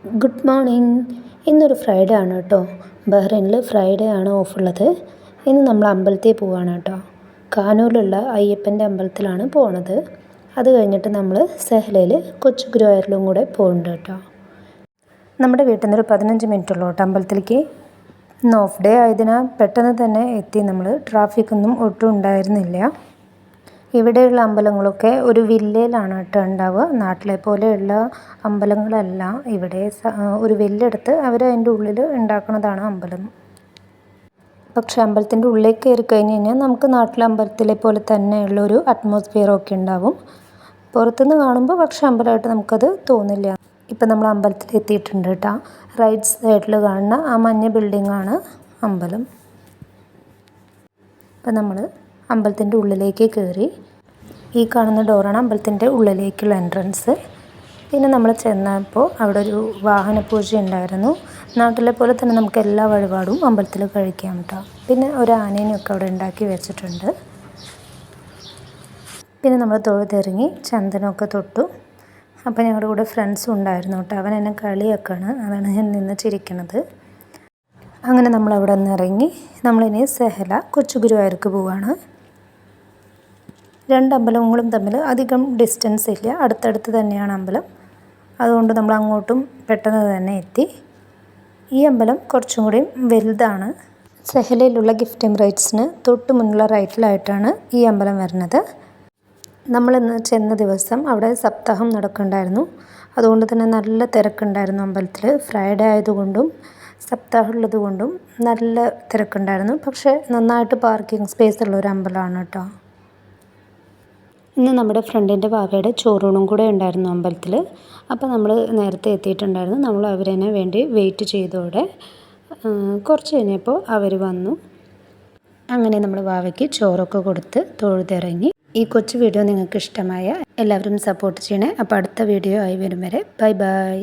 Good morning. ഇന്നൊരു Friday ആണ് കേട്ടോ. ബഹ്റൈനിൽ ഫ്രൈഡേ ആണ് ഓഫുള്ളത്. ഇന്ന് നമ്മൾ അമ്പലത്തിൽ പോവുകയാണ് കേട്ടോ. കാനൂരിലുള്ള അയ്യപ്പൻ്റെ അമ്പലത്തിലാണ് പോണത്. അത് കഴിഞ്ഞിട്ട് നമ്മൾ സെഹ്ലയിൽ കൊച്ചു ഗുരുവായൂരിലും കൂടെ പോകുന്നുണ്ട് കേട്ടോ. നമ്മുടെ വീട്ടിൽ നിന്നൊരു 15 മിനിറ്റുള്ളൂ കേട്ടോ അമ്പലത്തിലേക്ക്. ഇന്ന് ഓഫ് ഡേ ആയതിനാൽ പെട്ടെന്ന് തന്നെ എത്തി നമ്മൾ. ട്രാഫിക്കൊന്നും ഒട്ടും ഉണ്ടായിരുന്നില്ല. ഇവിടെയുള്ള അമ്പലങ്ങളൊക്കെ ഒരു വില്ലയിലാണ് കേട്ടോ ഉണ്ടാവുക. നാട്ടിലെ പോലെയുള്ള അമ്പലങ്ങളല്ല. ഇവിടെ ഒരു വില്ലെടുത്ത് അവർ അതിൻ്റെ ഉള്ളിൽ ഉണ്ടാക്കുന്നതാണ് അമ്പലം. പക്ഷെ അമ്പലത്തിൻ്റെ ഉള്ളിലേക്ക് കയറി കഴിഞ്ഞ് കഴിഞ്ഞാൽ നമുക്ക് നാട്ടിലെ അമ്പലത്തിലെ പോലെ തന്നെയുള്ളൊരു അറ്റ്മോസ്ഫിയറൊക്കെ ഉണ്ടാവും. പുറത്തുനിന്ന് കാണുമ്പോൾ പക്ഷെ അമ്പലമായിട്ട് നമുക്കത് തോന്നില്ല. ഇപ്പം നമ്മൾ അമ്പലത്തിൽ എത്തിയിട്ടുണ്ട് കേട്ടോ. റൈറ്റ് സൈഡിൽ കാണുന്ന ആ മഞ്ഞ ബിൽഡിങ്ങാണ് അമ്പലം. അപ്പം നമ്മൾ അമ്പലത്തിൻ്റെ ഉള്ളിലേക്ക് കയറി. ഈ കാണുന്ന ഡോറാണ് അമ്പലത്തിൻ്റെ ഉള്ളിലേക്കുള്ള എൻട്രൻസ്. പിന്നെ നമ്മൾ ചെന്നപ്പോൾ അവിടെ ഒരു വാഹനപൂജ ഉണ്ടായിരുന്നു. നാട്ടിലെ പോലെ തന്നെ നമുക്ക് എല്ലാ വഴിപാടും അമ്പലത്തിൽ കഴിക്കാം കേട്ടോ. പിന്നെ ഒരു ആനേനെയൊക്കെ അവിടെ ഉണ്ടാക്കി വെച്ചിട്ടുണ്ട്. പിന്നെ നമ്മൾ തൊഴുതിറങ്ങി ചന്ദനമൊക്കെ തൊട്ടു. അപ്പോൾ ഞങ്ങളുടെ കൂടെ ഫ്രണ്ട്സും ഉണ്ടായിരുന്നു കേട്ടോ. അവൻ എന്നെ കളിയാക്കാണ്. അതാണ് ഞാൻ നിന്ന് ചിരിക്കണത്. അങ്ങനെ നമ്മൾ അവിടെ നിന്ന് ഇറങ്ങി നമ്മളിനി സെഹ്ല കൊച്ചു ഗുരുവായൂർക്ക് പോവുകയാണ്. രണ്ട് അമ്പലങ്ങളും തമ്മിൽ അധികം ഡിസ്റ്റൻസ് ഇല്ല. അടുത്തടുത്ത് തന്നെയാണ് അമ്പലം. അതുകൊണ്ട് നമ്മൾ അങ്ങോട്ടും പെട്ടെന്ന് തന്നെ എത്തി. ഈ അമ്പലം കുറച്ചും കൂടി വലുതാണ്. സെഹ്ലയിലുള്ള ഗിഫ്റ്റ് എമിറേറ്റ്സിന് തൊട്ട് മുന്നുള്ള റൈറ്റിലായിട്ടാണ് ഈ അമ്പലം വരുന്നത്. നമ്മളിന്ന് ചെന്ന ദിവസം അവിടെ സപ്താഹം നടക്കുന്നുണ്ടായിരുന്നു. അതുകൊണ്ട് തന്നെ നല്ല തിരക്കുണ്ടായിരുന്നു അമ്പലത്തിൽ. ഫ്രൈഡേ ആയതുകൊണ്ടും സപ്താഹം ഉള്ളതുകൊണ്ടും നല്ല തിരക്കുണ്ടായിരുന്നു. പക്ഷേ നന്നായിട്ട് പാർക്കിംഗ് സ്പേസ് ഉള്ളൊരു അമ്പലമാണ് കേട്ടോ. ഇന്ന് നമ്മുടെ ഫ്രണ്ടിൻ്റെ വാവയുടെ ചോറൂണും കൂടെ ഉണ്ടായിരുന്നു അമ്പലത്തിൽ. അപ്പോൾ നമ്മൾ നേരത്തെ എത്തിയിട്ടുണ്ടായിരുന്നു. നമ്മൾ അവരതിന് വേണ്ടി വെയിറ്റ് ചെയ്തോടെ കുറച്ച് കഴിഞ്ഞപ്പോൾ അവർ വന്നു. അങ്ങനെ നമ്മൾ വാവയ്ക്ക് ചോറൊക്കെ കൊടുത്ത് തൊഴുതിറങ്ങി. ഈ കൊച്ചു വീഡിയോ നിങ്ങൾക്ക് ഇഷ്ടമായ എല്ലാവരും സപ്പോർട്ട് ചെയ്യണേ. അപ്പോൾ അടുത്ത വീഡിയോ ആയി വരും വരെ ബൈ ബൈ.